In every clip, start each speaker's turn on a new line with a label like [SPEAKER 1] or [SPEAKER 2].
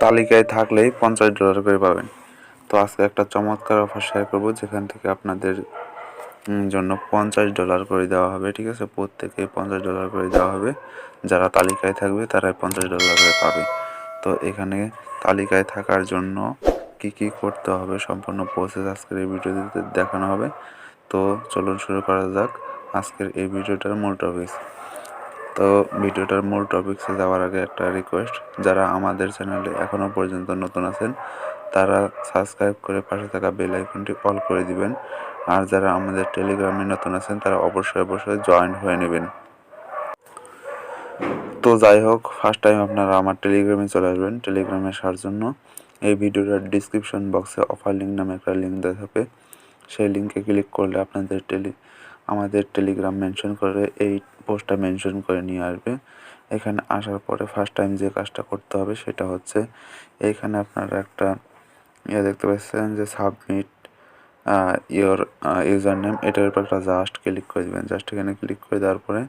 [SPEAKER 1] তালিকায় থাকলেই $50 করে পাবেন। তো আজকে একটা চমৎকার অফার শেয়ার করব, যেখান থেকে আপনাদের জন্য $50 করে দেওয়া হবে। ঠিক আছে, প্রত্যেকে $50 করে দেওয়া হবে। যারা তালিকায় থাকবে তারাই $50 করে পাবে। তো এখানে তালিকায় থাকার জন্য কি করতে হবে সম্পূর্ণ প্রসেস আজকের এই ভিডিওতে দেখানো হবে। তো চলুন শুরু করা যাক আজকের এই ভিডিওটার মূল টপিকস। তো ভিডিওটার মূল টপিকসে যাওয়ার আগে একটা রিকোয়েস্ট, যারা আমাদের চ্যানেলে এখনও পর্যন্ত নতুন আছেন তারা সাবস্ক্রাইব করে পাশে থাকা বেল আইকনটি অল করে দিবেন। আর যারা আমাদের টেলিগ্রামে নতুন আছেন তারা অবশ্যই জয়েন হয়ে নেবেন। তো যাই হোক, ফার্স্ট টাইম আপনারা আমার টেলিগ্রামে চলে আসবেন। টেলিগ্রামে আসার জন্য এই ভিডিওটার ডিসক্রিপশন বক্সে অফার লিঙ্ক নামে একটা লিঙ্ক দেওয়া থাকবে। সেই লিঙ্কে ক্লিক করলে আপনাদের আমাদের টেলিগ্রাম মেনশন করে এই পোস্টটা মেনশন করে নিয়ে আসবে। এখানে আসার পরে ফার্স্ট টাইম যে কাজটা করতে হবে সেটা হচ্ছে, এইখানে আপনারা একটা দেখতে পাচ্ছেন যে সাবমিট ইওর ইউজার নেম, এটার উপর একটা জাস্ট ক্লিক করে দেবেন। জাস্ট এখানে ক্লিক করে দেওয়ার পরে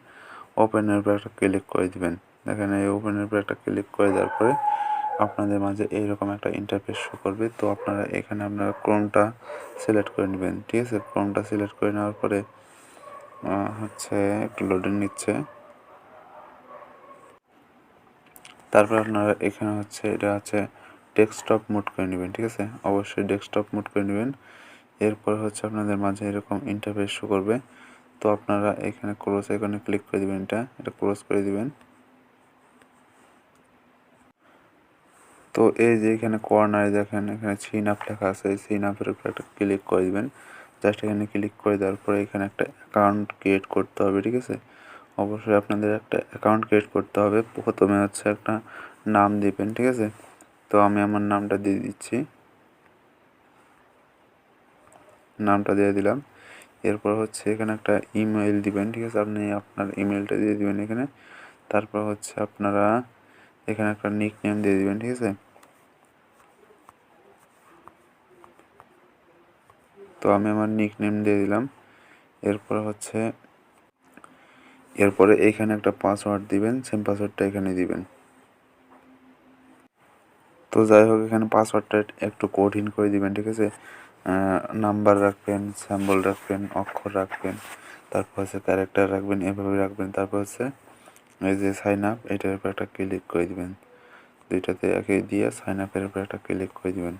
[SPEAKER 1] ওপেনের উপর একটা ক্লিক করে দিবেন। দেখেন এই ওপেনের উপর একটা ক্লিক করে দেওয়ার পরে আপনাদের মাঝে এইরকম একটা ইন্টারফেস শো করবে। তো আপনারা এখানে আপনারা ক্রোমটা সিলেক্ট করে নেবেন। ঠিক আছে, ক্রোমটা সিলেক্ট করে নেওয়ার পরে হচ্ছে একটু লোডিং নিচ্ছে। তারপর আপনারা এখানে হচ্ছে এটা হচ্ছে ডেস্কটপ মোড করে নেবেন। ঠিক আছে, অবশ্যই ডেস্কটপ মোড করে নেবেন। এরপর হচ্ছে আপনাদের মাঝে এরকম ইন্টারফেস শো করবে। তো আপনারা এখানে ক্লোজ আইকনে ক্লিক করে দিবেন, এটা ক্লোজ করে দিবেন। তো এই যে এখানে কর্নারে দেখেন এখানে সিন আপ লেখা আছে, এই সিন আপের উপর একটা ক্লিক করে দিবেন। জাস্ট এখানে ক্লিক করে দেওয়ার পরে এখানে একটা অ্যাকাউন্ট ক্রিয়েট করতে হবে। ঠিক আছে, অবশ্যই আপনাদের একটা অ্যাকাউন্ট ক্রিয়েট করতে হবে। প্রথমে হচ্ছে একটা নাম দিবেন। ঠিক আছে, তো আমি আমার নামটা দিয়ে দিচ্ছি, নামটা দিয়ে দিলাম। এরপর হচ্ছে এখানে একটা ইমেল দিবেন। ঠিক আছে, আপনি আপনার ইমেলটা দিয়ে দিবেন এখানে। তারপর হচ্ছে আপনারা এখানে একটা নিক নেম দিয়ে দিবেন। ঠিক আছে, তো আমি আমার নিক নেম দিয়ে দিলাম। এরপরে এইখানে একটা পাসওয়ার্ড দিবেন, সেম পাসওয়ার্ডটা এখানে দিবেন। তো যাই হোক, এখানে পাসওয়ার্ডটা একটু কঠিন করে দিবেন। ঠিক আছে, নাম্বার রাখবেন, সিম্বল রাখবেন, অক্ষর রাখবেন, তারপর হচ্ছে ক্যারেক্টার রাখবেন, এভাবে রাখবেন। তারপর হচ্ছে এই যে সাইন আপ, এটার উপর একটা ক্লিক করে দিবেন। দুইটাতে একে দিয়ে সাইন আপের উপর একটা ক্লিক করে দিবেন।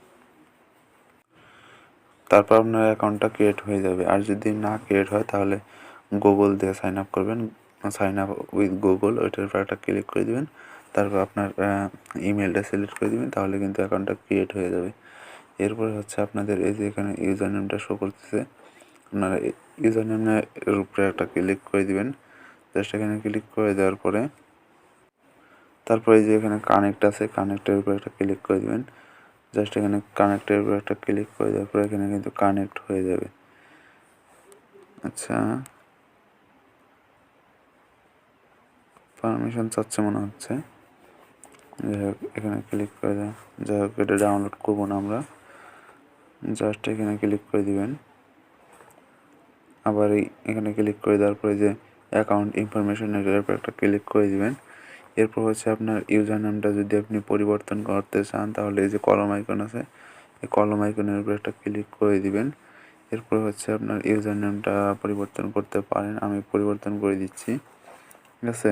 [SPEAKER 1] তারপর আপনার অ্যাকাউন্টটা ক্রিয়েট হয়ে যাবে। আর যদি না ক্রিয়েট হয় তাহলে গুগল দিয়ে সাইন আপ করবেন, সাইন আপ উইথ গুগল, ওইটার উপর একটা ক্লিক করে দিবেন। তারপর আপনার ইমেলটা সিলেক্ট করে দিবেন, তাহলে কিন্তু অ্যাকাউন্টটা ক্রিয়েট হয়ে যাবে। এরপরে হচ্ছে আপনাদের এই যে এখানে ইউজার নেমটা শো করতেছে, আপনারা ইউজার নেমের উপরে একটা ক্লিক করে দিবেন। জাস্ট এখানে ক্লিক করে দেওয়ার পরে তারপরে এই যে এখানে কানেক্ট আছে, কানেক্টের উপরে একটা ক্লিক করে দিবেন। জাস্ট এখানে কানেক্টের উপরে একটা ক্লিক করে দেওয়ার পরে এখানে কিন্তু কানেক্ট হয়ে যাবে। আচ্ছা, পারমিশন চাচ্ছে মনে হচ্ছে। যাই হোক, এখানে ক্লিক করে দেয়। যাই হোক, এটা ডাউনলোড করবো না আমরা, জাস্ট এখানে ক্লিক করে দিবেন। আবার এখানে ক্লিক করে দেওয়ার পরে যে অ্যাকাউন্ট ইনফরমেশন, এটার উপর একটা ক্লিক করে দিবেন। এরপর হচ্ছে আপনার ইউজার নামটা যদি আপনি পরিবর্তন করতে চান তাহলে এই যে কলম আইকন আছে, এই কলম আইকনের উপর একটা ক্লিক করে দিবেন। এরপর হচ্ছে আপনার ইউজার নেমটা পরিবর্তন করতে পারেন, আমি পরিবর্তন করে দিচ্ছি। ঠিক আছে,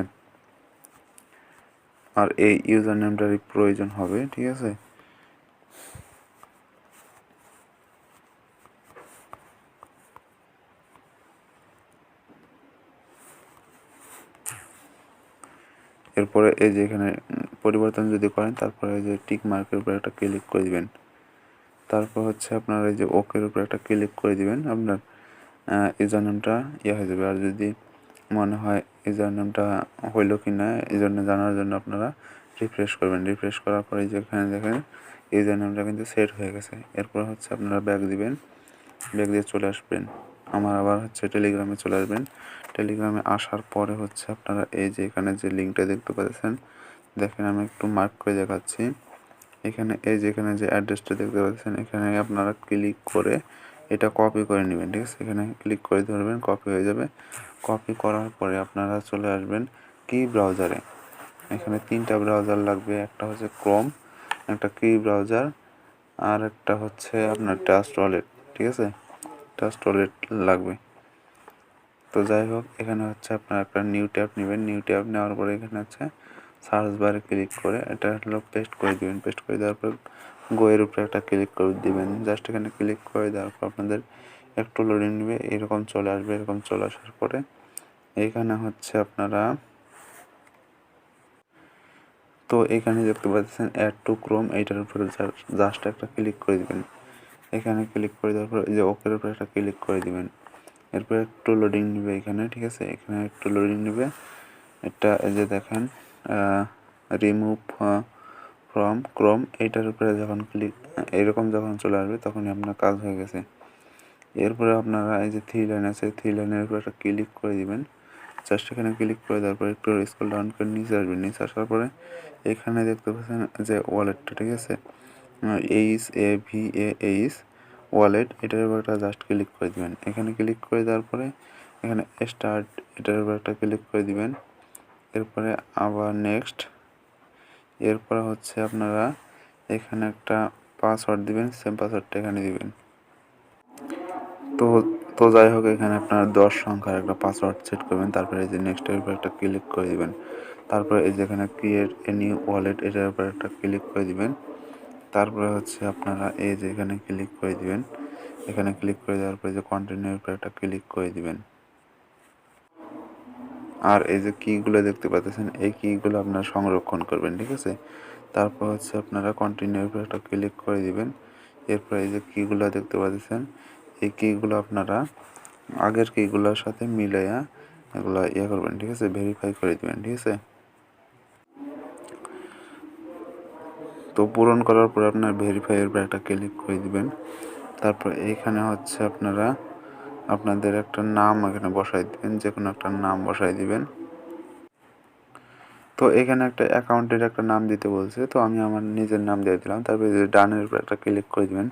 [SPEAKER 1] আর এই ইউজার নেমটারই প্রয়োজন হবে। ঠিক আছে, এরপরে এই যে এখানে পরিবর্তন যদি করেন তারপরে এই যে টিক মার্কের উপর একটা ক্লিক করে দিবেন। তারপর হচ্ছে আপনার এই যে ওকের উপর একটা ক্লিক করে দিবেন, আপনার ইউজার নেমটা হয়ে যাবে। আর যদি মনে হয় ইউজার নেমটা হইল কি না, এই জন্য জানার জন্য আপনারা রিফ্রেশ করবেন। রিফ্রেশ করার পরে যেখানে দেখেন ইউজার নেমটা কিন্তু সেট হয়ে গেছে। এরপর হচ্ছে আপনারা ব্যাক দিবেন, ব্যাক দিয়ে চলে আসবেন। আমার আবার হচ্ছে টেলিগ্রামে চলে আসবেন। টেলিগ্রামে আসার পরে হচ্ছে আপনারা এই যে এখানে যে লিঙ্কটা দেখতে পাচ্ছেন, দেখেন আমি একটু মার্ক করে দেখাচ্ছি। এখানে এই যে এখানে যে অ্যাড্রেসটা দেখতে পাচ্ছেন, এখানে আপনারা ক্লিক করে এটা কপি করে নেবেন। ঠিক আছে, এখানে ক্লিক করে ধরবেন, কপি হয়ে যাবে। কপি করার পরে আপনারা চলে আসবেন কি ব্রাউজারে। এখানে 3টা ব্রাউজার লাগবে, একটা হচ্ছে ক্রোম, একটা কি ব্রাউজার, আর একটা হচ্ছে আপনার ট্রাস্ট ওয়ালেট, ঠিক আছে, ট্রাস্ট ওয়ালেট লাগবে। তো যাই হোক, এখানে হচ্ছে আপনার একটা নিউ ট্যাব নেবেন। নিউ ট্যাব নেওয়ার পরে এখানে হচ্ছে সার্চ বারে ক্লিক করে এটা হলো পেস্ট করে দিবেন। পেস্ট করে দেওয়ার পর গোয়ের উপরে একটা ক্লিক করে দিবেন। জাস্ট এখানে ক্লিক করে দেওয়ার পর আপনাদের একটু লোডিং নেবে, এরকম চলে আসবে। এরকম চলে আসার পরে এখানে হচ্ছে আপনারা, তো এখানে দেখতে পাচ্ছেন অ্যাড টু ক্রোম, এইটার উপরে জাস্ট একটা ক্লিক করে দিবেন। এখানে ক্লিক করে দেওয়ার পর এই যে ওকের উপরে একটা ক্লিক করে দিবেন। এরপর একটু লোডিং নেবে এখানে, ঠিক আছে, এখানে একটু লোডিং নেবে। এটা এই যে দেখেন রিমুভ ফ্রম ক্রোম, এইটার উপরে যখন ক্লিক এরকম যখন চলে আসবে তখনই আপনার কাজ হয়ে গেছে। এরপরে আপনারা এই যে থ্রি লাইন আছে, থ্রি লাইনের উপরে একটা ক্লিক করে দিবেন। জাস্ট এখানে ক্লিক করে দেওয়ার পরে একটু স্ক্রল ডাউন করে নিচে আসবেন। নিচে আসার পরে এখানে দেখতে পাচ্ছেন যে ওয়ালেটটা, ঠিক আছে, HAVAH ওয়ালেট, এটার উপর একটা জাস্ট ক্লিক করে দিবেন। এখানে ক্লিক করে দেওয়ার পরে এখানে স্টার্ট, এটার উপর একটা ক্লিক করে দিবেন। এরপরে আবার নেক্সট, এরপরে হচ্ছে আপনারা এখানে একটা পাসওয়ার্ড দিবেন, সেম পাসওয়ার্ডটা এখানে দিবেন। তো তো যাই হোক, এখানে আপনার 10 সংখ্যার একটা পাসওয়ার্ড সেট করবেন। তারপরে এই যে নেক্সটের উপর একটা ক্লিক করে দিবেন। তারপরে এই যে এখানে ক্রিয়েট এ নিউ ওয়ালেট, এটার উপর একটা ক্লিক করে দিবেন। তারপরে হচ্ছে আপনারা এই যে এখানে ক্লিক করে দিবেন। এখানে ক্লিক করে দেওয়ার পরে যে কন্টিনিউর উপর একটা ক্লিক করে দিবেন। আর এই যে কিগুলো দেখতে পাচ্ছেন, এই কিগুলো আপনারা সংরক্ষণ করবেন, ঠিক আছে। তারপর হচ্ছে আপনারা কন্টিনিউর উপর একটা ক্লিক করে দিবেন। এরপর এই যে কিগুলো দেখতে পাচ্ছেন, এই কিগুলো আপনারা আগের কিগুলোর সাথে মিলাইয়া এগুলো করবেন, ঠিক আছে, ভেরিফাই করে দিবেন, ঠিক আছে। তো পূরণ করার পর আপনার ভেরিফাইয়ের উপর একটা ক্লিক করে দিবেন। তারপর এইখানে হচ্ছে আপনারা আপনাদের একটা নাম এখানে বসাই দিবেন, যে কোনো একটা নাম বসাই দিবেন। তো এখানে একটা অ্যাকাউন্টের একটা নাম দিতে বলছে, তো আমি আমার নিজের নাম দিয়ে দিলাম। তারপরে যে ডানের উপর একটা ক্লিক করে দিবেন।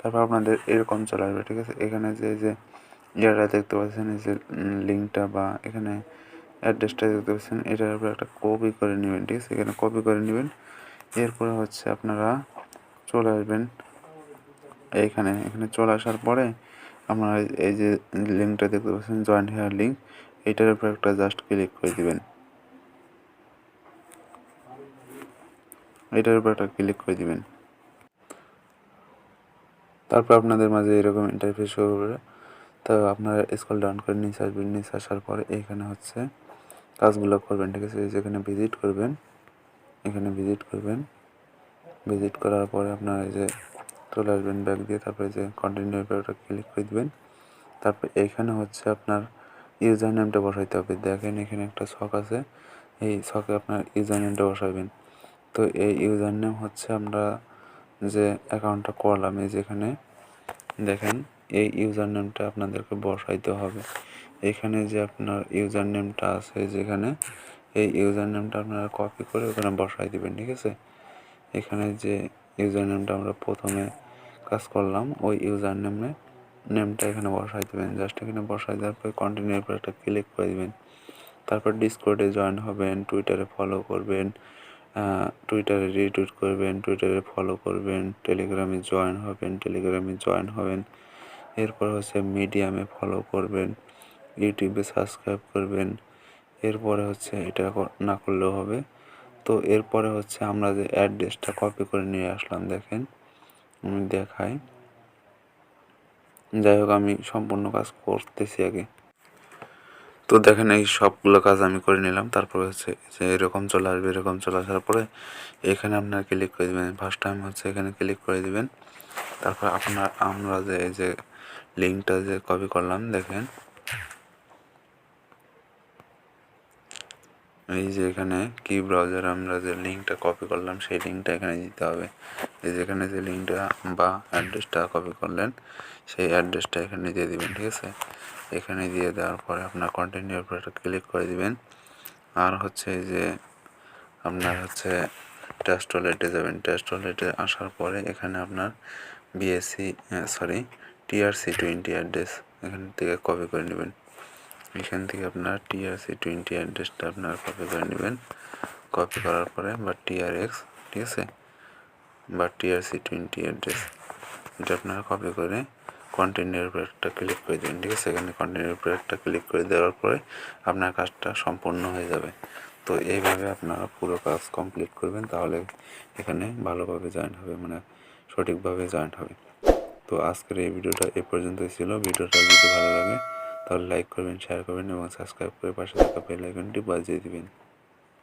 [SPEAKER 1] তারপর আপনাদের এরকম চলে আসবে, ঠিক আছে। এখানে যে ইয়েটা দেখতে পাচ্ছেন, এই যে লিঙ্কটা বা এখানে অ্যাড্রেসটা দেখতে পাচ্ছেন, এটার উপরে একটা কপি করে নেবেন, ঠিক আছে, এখানে কপি করে নেবেন। এরপরে হচ্ছে আপনারা চলে আসবেন এখানে চলে আসার পরে আপনারা এই যে লিঙ্কটা দেখতে পাচ্ছেন, জয়েন হেয়ার লিঙ্ক, এইটার উপরে একটা জাস্ট ক্লিক করে দিবেন। এটার উপর একটা ক্লিক করে দিবেন। তারপর আপনাদের মাঝে এরকম ইন্টারফেস শো করবে। তো আপনারা স্ক্রল ডাউন করে নিচে আসবেন। নিচে আসার পরে এইখানে হচ্ছে কাজগুলো করবেন, ঠিক আছে। যেখানে ভিজিট করবেন, এখানে ভিজিট করবেন। ভিজিট করার পরে আপনারা এই যে চলে আসবেন ব্যাক দিয়ে। তারপরে যে কন্টিনিউর উপর একটা ক্লিক করে দিবেন। তারপর এইখানে হচ্ছে আপনার ইউজার নেমটা বসাইতে হবে। দেখেন এখানে একটা ছক আছে, এই ছকে আপনার ইউজার নেমটা বসাবেন। তো এই ইউজার নেম হচ্ছে আমরা যে অ্যাকাউন্টটা করলাম, এই যেখানে দেখেন এই ইউজার নেমটা আপনাদেরকে বসাইতে হবে। এখানে যে আপনার ইউজার নেমটা আছে যেখানে, এই ইউজার নেমটা আপনারা কপি করে ওখানে বসাই দিবেন, ঠিক আছে। এখানে যে ইউজার নেমটা আমরা প্রথমে কাজ করলাম, ওই ইউজার নেমটা এখানে বসাই দেবেন। জাস্ট এখানে বসাই দেওয়ার পর কন্টিনিউর উপর একটা ক্লিক করে দিবেন। তারপর ডিসকর্ডে জয়েন হবেন, টুইটারে ফলো করবেন, টুইটারে রিটুইট করবেন, টুইটারে ফলো করবেন, টেলিগ্রামে জয়েন হবেন। এরপর হচ্ছে মিডিয়ামে ফলো করবেন, ইউটিউবে সাবস্ক্রাইব করবেন। এরপরে হচ্ছে এটা না করলেও হবে। তো এরপরে হচ্ছে আমরা যে অ্যাড্রেসটা কপি করে নিয়ে আসলাম, দেখেন আমি দেখাই। যাই হোক, আমি সম্পূর্ণ কাজ করতেছি আগে। তো দেখেন এই সবগুলো কাজ আমি করে নিলাম। তারপরে হচ্ছে যে এরকম চলে আসবে। এরকম চলে আসার পরে এখানে আপনার ক্লিক করে দেবেন। ফার্স্ট টাইম হচ্ছে এখানে ক্লিক করে দিবেন। তারপর আমরা যে এই যে লিঙ্কটা যে কপি করলাম, দেখেন এই যে এখানে কি ব্রাউজার আমরা যে লিঙ্কটা কপি করলাম, সেই লিঙ্কটা এখানে দিতে হবে। এই যেখানে যে লিঙ্কটা বা অ্যাড্রেসটা কপি করলেন, সেই অ্যাড্রেসটা এখানে দিয়ে দিবেন, ঠিক আছে। এখানে দিয়ে দেওয়ার পরে আপনার কন্টিনিউর উপর একটা ক্লিক করে দিবেন। আর হচ্ছে এই যে আপনার হচ্ছে ট্রাস্ট ওয়ালেটে যাবেন। ট্রাস্ট ওয়ালেটে আসার পরে এখানে আপনার TRC20 অ্যাড্রেস এখান থেকে কপি করে নেবেন। এখান থেকে আপনার TRC20 অ্যাড্রেসটা আপনার কপি করে নেবেন। কপি করার পরে বা TRX, ঠিক আছে, বা TRC20 অ্যাড্রেস, এটা আপনারা কপি করে কন্টিনিউর উপর একটা ক্লিক করে দেবেন। ঠিক আছে, এখানে কন্টিনিউর উপর একটা ক্লিক করে দেওয়ার পরে আপনার কাজটা সম্পূর্ণ হয়ে যাবে। তো এইভাবে আপনারা পুরো কাজ কমপ্লিট করবেন, তাহলে এখানে ভালোভাবে জয়েন হবে, মানে সঠিকভাবে জয়েন হবে। তো আজকের এই ভিডিওটা এ পর্যন্তই ছিল। ভিডিওটা যদি ভালো লাগে তাহলে লাইক করবেন, শেয়ার করবেন এবং সাবস্ক্রাইব করে পাশে থাকা বেল আইকনটি বাজিয়ে দিবেন।